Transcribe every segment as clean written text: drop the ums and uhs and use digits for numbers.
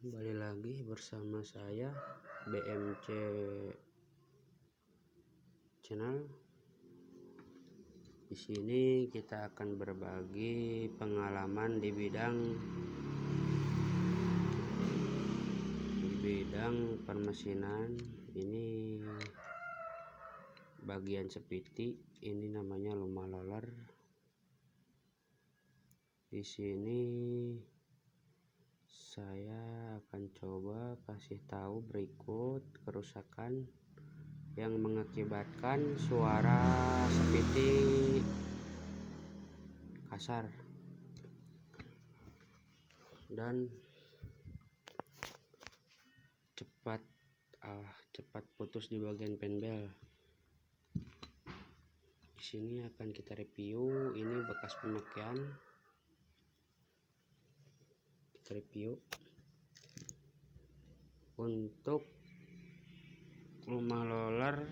Kembali lagi bersama saya BMC Channel. Di sini kita akan berbagi pengalaman di bidang permesinan. Ini bagian sepiti, ini namanya luma loler. Di sini saya akan coba kasih tahu berikut kerusakan yang mengakibatkan suara sepiti kasar dan cepat putus di bagian penbel. Di sini akan kita review, ini bekas pemakaian. Kita review untuk luma loler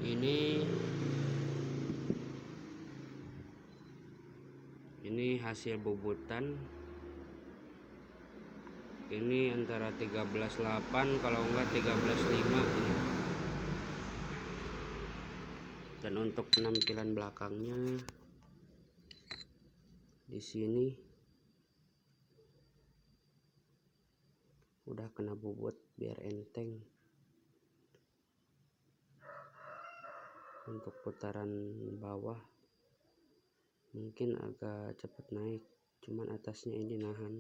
ini hasil bubutan. Ini antara 13.8 kalau enggak 13.5 ini. Dan untuk penampilan belakangnya di sini udah kena bubut biar enteng. Untuk putaran bawah mungkin agak cepat naik, cuman atasnya ini nahan.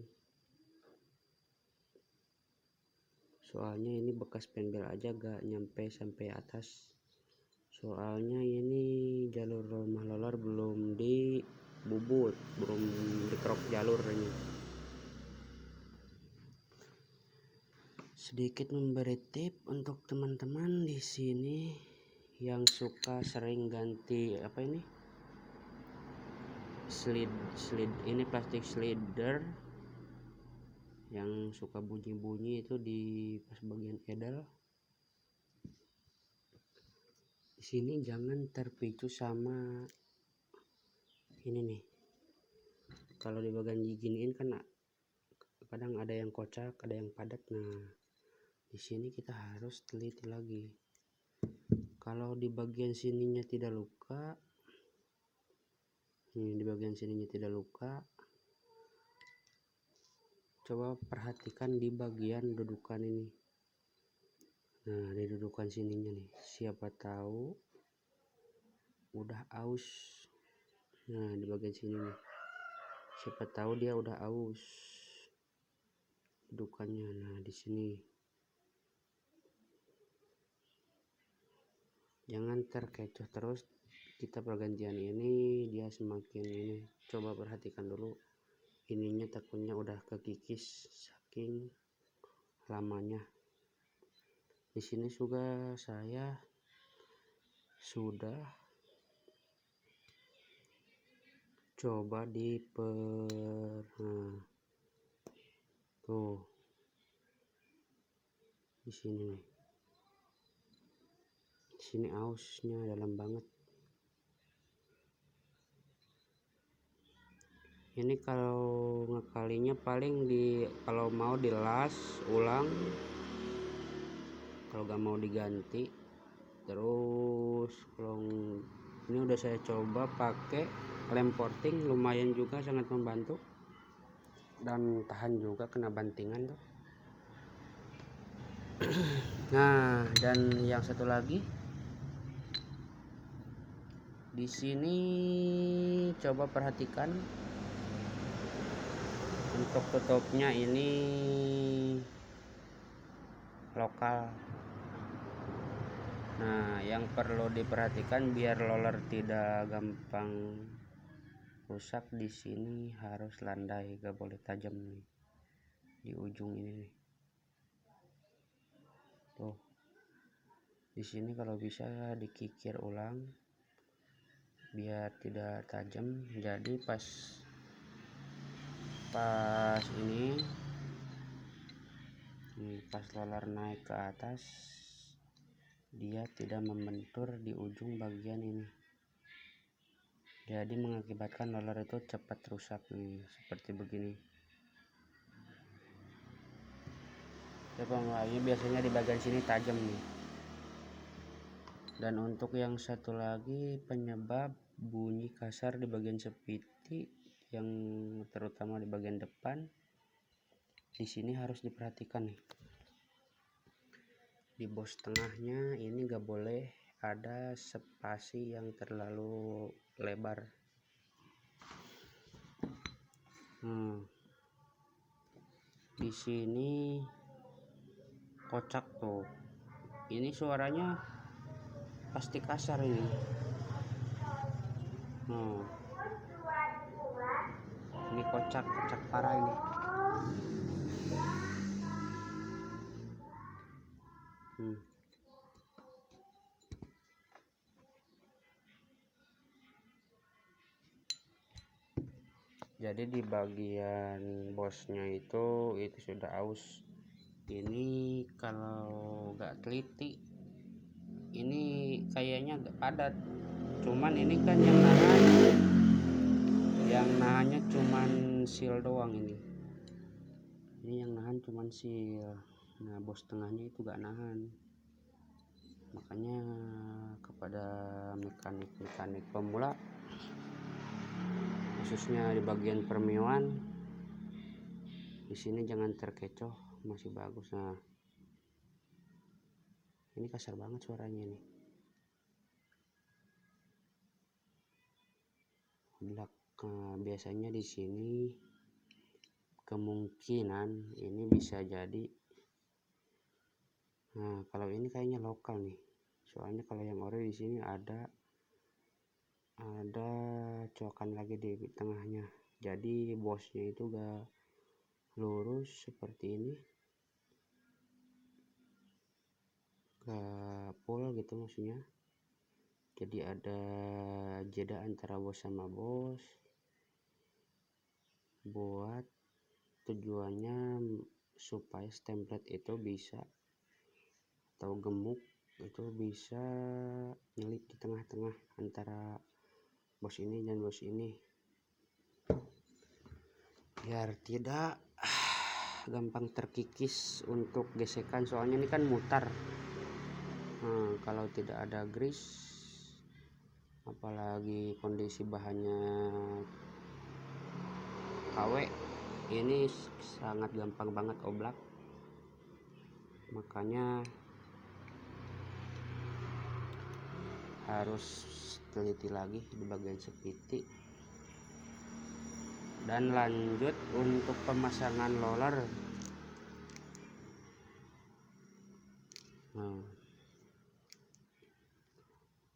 Soalnya ini bekas penbel aja gak nyampe sampai atas. Soalnya ini jalur luma loler belum dibubut, belum dikerok jalur ini. Sedikit memberi tip untuk teman-teman di sini yang suka sering ganti slid ini plastik slider yang suka bunyi-bunyi itu di pas bagian pedal. Di sini jangan terpicu sama ini nih. Kalau di bagian giniin kan kadang ada yang kocak, ada yang padat. Nah, di sini kita harus teliti lagi. Kalau di bagian sininya tidak luka, di bagian sininya tidak luka, coba perhatikan di bagian dudukan ini. Nah, di dudukan sininya nih, siapa tahu udah aus. Nah, di bagian sini nih, siapa tahu dia udah aus dudukannya. Nah, di sini jangan terkecoh terus. Kita pergantian ini dia semakin ini. Coba perhatikan dulu ininya, takutnya udah kekikis saking lamanya. Di sini juga saya sudah coba tuh di sini nih. Di sini ausnya dalam banget. Ini kalau ngekalinya paling kalau mau dilas ulang, kalau gak mau diganti. Terus kalau ini udah saya coba pakai lem porting, lumayan juga, sangat membantu dan tahan juga kena bantingan tuh. Nah, dan yang satu lagi di sini coba perhatikan untuk tutupnya ini lokal. Nah, yang perlu diperhatikan biar loler tidak gampang rusak, di sini harus landai, gak boleh tajam nih di ujung ini nih. Tuh. Di sini kalau bisa dikikir ulang biar tidak tajam. Jadi pas ini pas loler naik ke atas, dia tidak membentur di ujung bagian ini, jadi mengakibatkan loler itu cepat rusak nih, seperti begini. Pengawalnya biasanya di bagian sini tajam nih. Dan untuk yang satu lagi penyebab bunyi kasar di bagian sepiti yang terutama di bagian depan, di sini harus diperhatikan nih. Di bos tengahnya ini gak boleh ada spasi yang terlalu lebar. Di sini kocak tuh. Ini suaranya pasti kasar ini. Ini kocak parah ini. Jadi di bagian bosnya itu sudah aus. Ini kalau gak teliti ini kayaknya agak padat, cuman ini kan yang nahannya cuman seal doang. Ini yang nahan cuman seal. Nah bos tengahnya itu gak nahan, makanya kepada mekanik pemula khususnya di bagian permioan, di sini jangan terkecoh, masih bagus. Nah ini kasar banget suaranya nih. Biasanya di sini kemungkinan ini bisa jadi. Nah kalau ini kayaknya lokal nih, soalnya kalau yang ori di sini ada coakan lagi di tengahnya, jadi bosnya itu gak lurus seperti ini, gak full gitu maksudnya. Jadi ada jeda antara bos sama bos, buat tujuannya supaya stemplet itu bisa, atau gemuk itu bisa nyelip di tengah-tengah antara bos ini dan bos ini, biar tidak gampang terkikis untuk gesekan, soalnya ini kan mutar. Kalau tidak ada grease, apalagi kondisi bahannya KW, ini sangat gampang banget oblak. Makanya harus teliti lagi di bagian sepiti. Dan lanjut untuk pemasangan roller.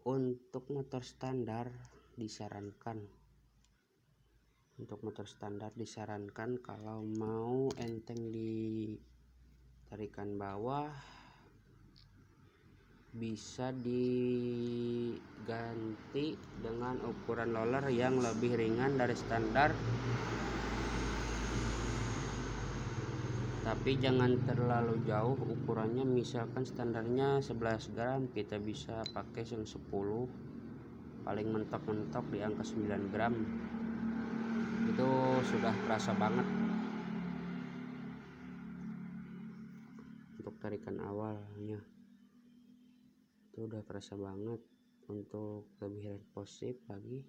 Untuk motor standar disarankan kalau mau enteng di tarikan bawah bisa diganti dengan ukuran roller yang lebih ringan dari standar, tapi jangan terlalu jauh ukurannya. Misalkan standarnya 11 gram, kita bisa pakai yang 10, paling mentok-mentok di angka 9 gram. Itu sudah terasa banget untuk tarikan awalnya, itu udah terasa banget. Untuk lebih responsif lagi,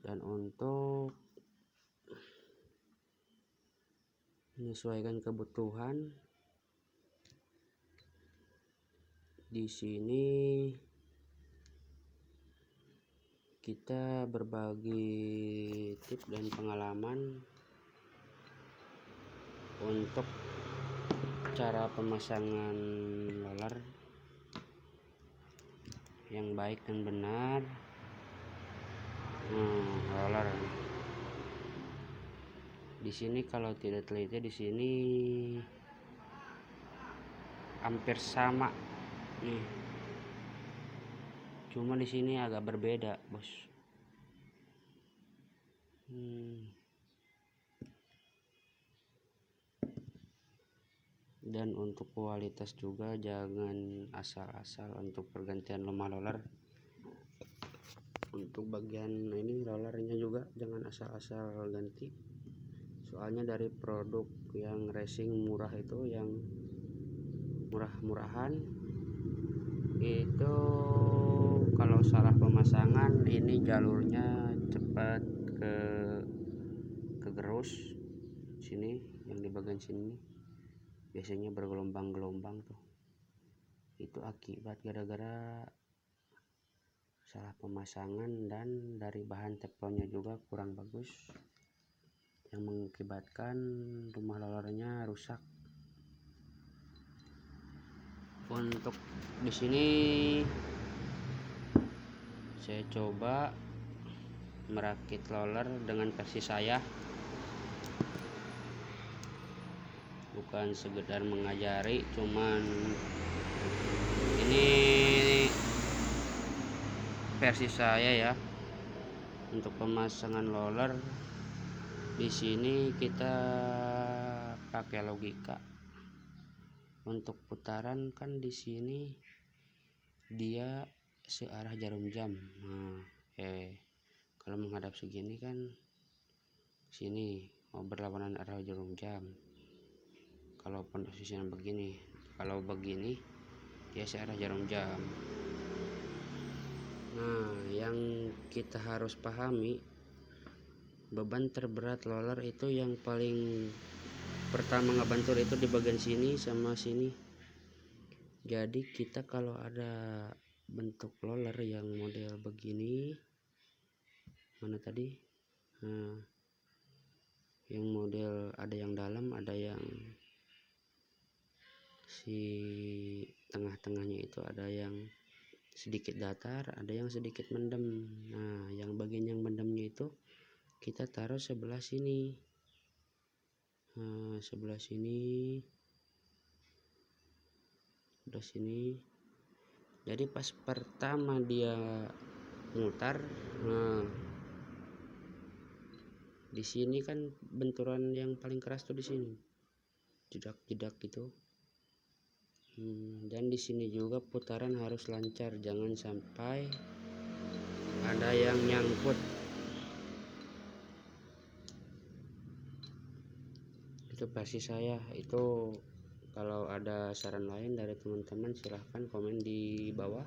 dan untuk menyesuaikan kebutuhan, di sini kita berbagi tips dan pengalaman untuk cara pemasangan roller yang baik dan benar. Roller di sini kalau tidak teliti, di sini hampir sama nih, cuma di sini agak berbeda, bos. Dan untuk kualitas juga jangan asal-asal untuk pergantian lemah roller. Untuk bagian ini rollernya juga jangan asal-asal ganti, soalnya dari produk yang racing murah itu, yang murah-murahan itu, kalau salah pemasangan ini jalurnya cepat kegerus sini, yang di bagian sini biasanya bergelombang-gelombang tuh. Itu akibat gara-gara salah pemasangan dan dari bahan teflonnya juga kurang bagus, yang mengakibatkan rumah rollernya rusak. Untuk di sini saya coba merakit roller dengan versi saya, bukan sekedar mengajari, cuman ini versi saya ya. Untuk pemasangan roller di sini kita pakai logika. Untuk putaran kan di sini dia searah jarum jam. Nah, kalau menghadap segini kan sini mau berlawanan arah jarum jam. Kalau posisinya begini, kalau begini dia searah jarum jam. Nah, yang kita harus pahami, beban terberat roller itu yang paling pertama ngebantur itu di bagian sini sama sini. Jadi kita kalau ada bentuk roller yang model begini, mana tadi, nah, yang model ada yang dalam, ada yang si tengah-tengahnya itu ada yang sedikit datar, ada yang sedikit mendem. Nah, yang bagian yang mendemnya itu kita taruh sebelah sini. Nah, sebelah sini, sebelah sini. Jadi pas pertama dia mutar, nah di sini kan benturan yang paling keras tuh di sini, jedak-jedak gitu. Dan di sini juga putaran harus lancar, jangan sampai ada yang nyangkut. Itu versi saya. Itu kalau ada saran lain dari teman-teman silahkan komen di bawah.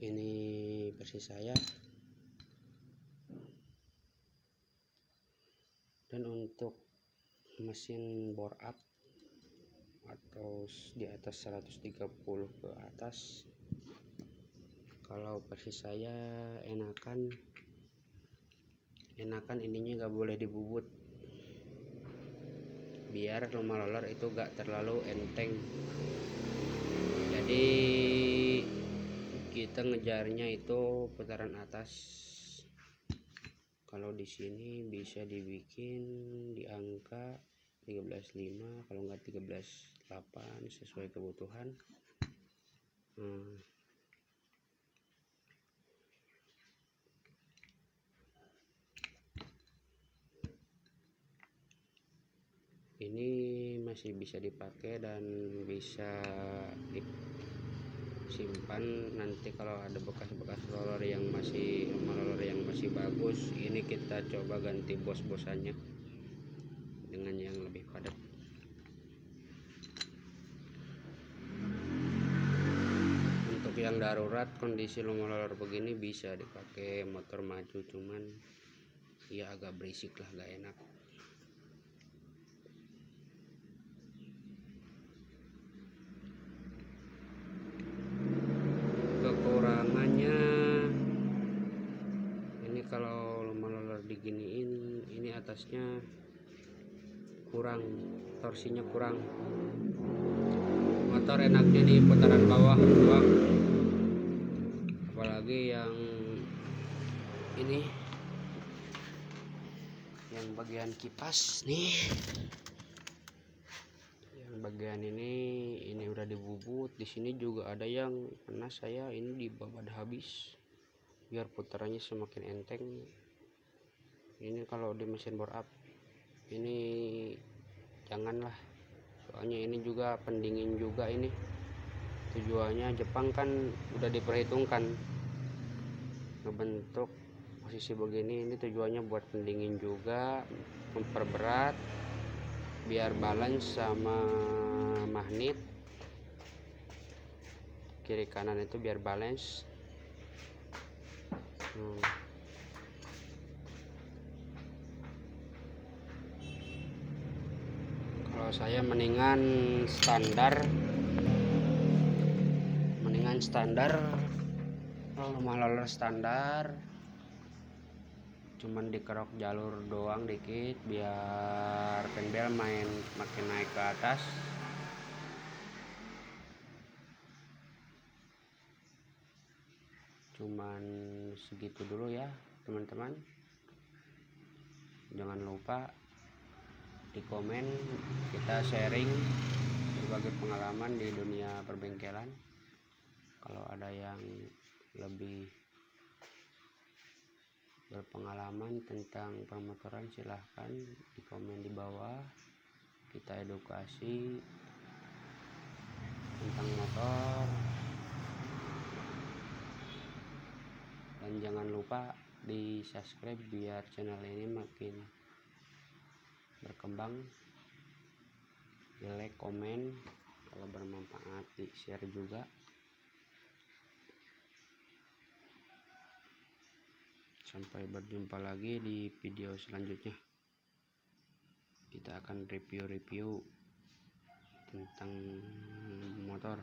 Ini versi saya. Dan untuk mesin bore up atau di atas 130 ke atas, kalau versi saya enakan ininya nggak boleh dibubut, biar rumah roller itu gak terlalu enteng. Jadi kita ngejarnya itu putaran atas. Kalau di sini bisa dibikin di angka 13.5, kalau enggak 13.8 sesuai kebutuhan. Ini masih bisa dipakai dan bisa disimpan nanti kalau ada bekas-bekas roller yang masih bagus. Ini kita coba ganti bos-bosannya dengan yang lebih padat. Untuk yang darurat kondisi roller begini bisa dipakai motor maju, cuman ya agak berisik lah, gak enak. Kekurangannya ini kalau roller diginiin, ini atasnya kurang, torsinya kurang. Motor enaknya di putaran bawah doang, apalagi yang ini, yang bagian kipas nih, yang bagian ini udah dibubut. Di sini juga ada yang pernah saya ini dibabad habis biar putarannya semakin enteng. Ini kalau di mesin bore up ini janganlah, soalnya ini juga pendingin juga. Ini tujuannya Jepang kan udah diperhitungkan ngebentuk posisi begini. Ini tujuannya buat pendingin juga, memperberat biar balance sama magnet kiri kanan itu biar balance. Kalau saya mendingan standar malah standar, cuman dikerok jalur doang dikit biar penbel makin naik ke atas. Cuman segitu dulu ya teman-teman. Jangan lupa di komen, kita sharing berbagai pengalaman di dunia perbengkelan. Kalau ada yang lebih berpengalaman tentang permotoran, silahkan di komen di bawah. Kita edukasi tentang motor. Dan jangan lupa di subscribe biar channel ini makin berkembang. Di like, komen, kalau bermanfaat di share juga. Sampai berjumpa lagi di video selanjutnya. Kita akan review tentang motor.